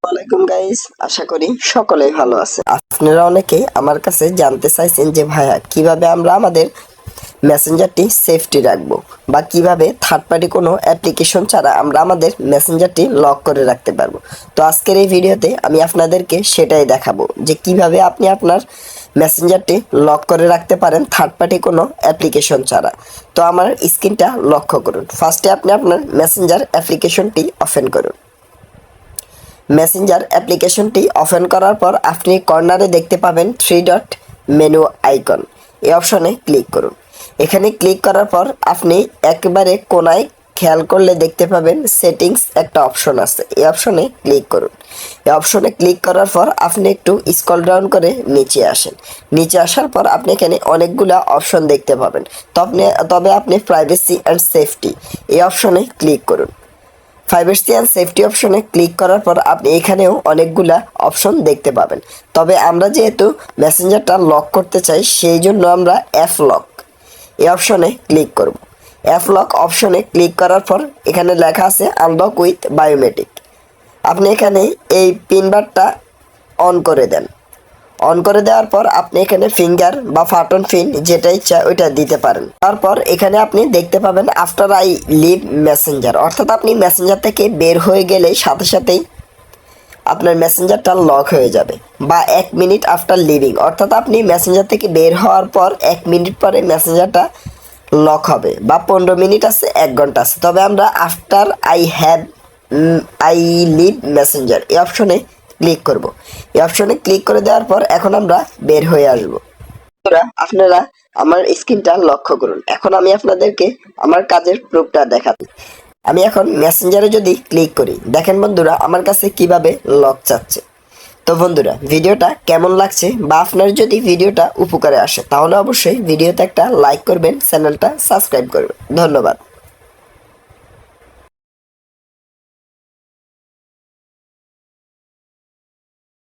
আসসালামাইকুম গাইস, আশা করি সকলেই ভালো আছে। আপনারা অনেকেই আমার কাছে জানতে চাইছেন যে ভাইয়া কিভাবে আমরা আমাদের মেসেঞ্জারটি সেফটি রাখবো বা কিভাবে থার্ড পার্টি কোনো অ্যাপ্লিকেশন ছাড়া আমরা আমাদের মেসেঞ্জারটি লক করে রাখতে পারবো। তো আজকের এই ভিডিওতে আমি আপনাদেরকে সেটাই দেখাবো যে কিভাবে আপনি আপনার মেসেঞ্জারটি লক করে রাখতে পারেন থার্ড পার্টি কোনো অ্যাপ্লিকেশন ছাড়া। তো আমার স্ক্রিনটা লক্ষ্য করুন। ফার্স্টে আপনি আপনার মেসেঞ্জার অ্যাপ্লিকেশনটি ওপেন করুন। মেসেঞ্জার অ্যাপ্লিকেশনটি ওপেন করার পর আপনি কর্নারে দেখতে পাবেন 3 ডট মেনু আইকন। এই অপশনে ক্লিক করুন। এখানে ক্লিক করার পর আপনি একেবারে কোনায় খেয়াল করলে দেখতে পাবেন সেটিংস একটা অপশন আছে। এই অপশনে ক্লিক করুন। এই অপশনে ক্লিক করার পর আপনি একটু স্ক্রল ডাউন করে নিচে আসেন। নিচে আসার পর আপনি এখানে অনেকগুলা অপশন দেখতে পাবেন। তবে আপনি প্রাইভেসি অ্যান্ড সেফটি এই অপশনে ক্লিক করুন। প্রাইভেসি অ্যান্ড সেফটি অপশনে ক্লিক করার পর আপনি এখানেও অনেকগুলা অপশন দেখতে পাবেন। তবে আমরা যেহেতু মেসেঞ্জারটা লক করতে চাই সেই জন্য আমরা অ্যাপ লক এই অপশনে ক্লিক করব। অ্যাপ লক অপশনে ক্লিক করার পর এখানে লেখা আছে আনলক উইথ বায়োমেট্রিক। আপনি এখানে এই পিন বারটা অন করে দেন। অন করে দেওয়ার পর আপনি এখানে ফিঙ্গার বা ফাটন পিন যেটা ইচ্ছা ওইটা দিতে পারেন। তারপর এখানে আপনি দেখতে পাবেন আফটার আই লিভ মেসেঞ্জার, অর্থাৎ আপনি মেসেঞ্জার থেকে বের হয়ে গেলে সাথে সাথেই আপনার মেসেঞ্জারটা লক হয়ে যাবে। বা 1 মিনিট আফটার লিভিং, অর্থাৎ আপনি মেসেঞ্জার থেকে বের হওয়ার পর 1 মিনিট পরে মেসেঞ্জারটা লক হবে। বা 15 মিনিট আছে, 1 ঘন্টা আছে। তবে আমরা আফটার আই লিভ মেসেঞ্জার এই অপশনে ক্লিক করব। এই অপশনে ক্লিক করে দেওয়ার পর এখন আমরা বের হয়ে আসব। আপনারা আমার স্ক্রিনটা লক্ষ্য করুন। এখন আমি আপনাদেরকে আমার কাজের প্রুফটা দেখাচ্ছি। আমি এখন মেসেঞ্জারে যদি ক্লিক করি, দেখেন বন্ধুরা আমার কাছে কিভাবে লক চাচ্ছে। তো বন্ধুরা ভিডিওটা কেমন লাগছে বা আপনার যদি ভিডিওটা উপকারে আসে তাহলে অবশ্যই ভিডিওতে একটা লাইক করবেন, চ্যানেলটা সাবস্ক্রাইব করবেন। ধন্যবাদ।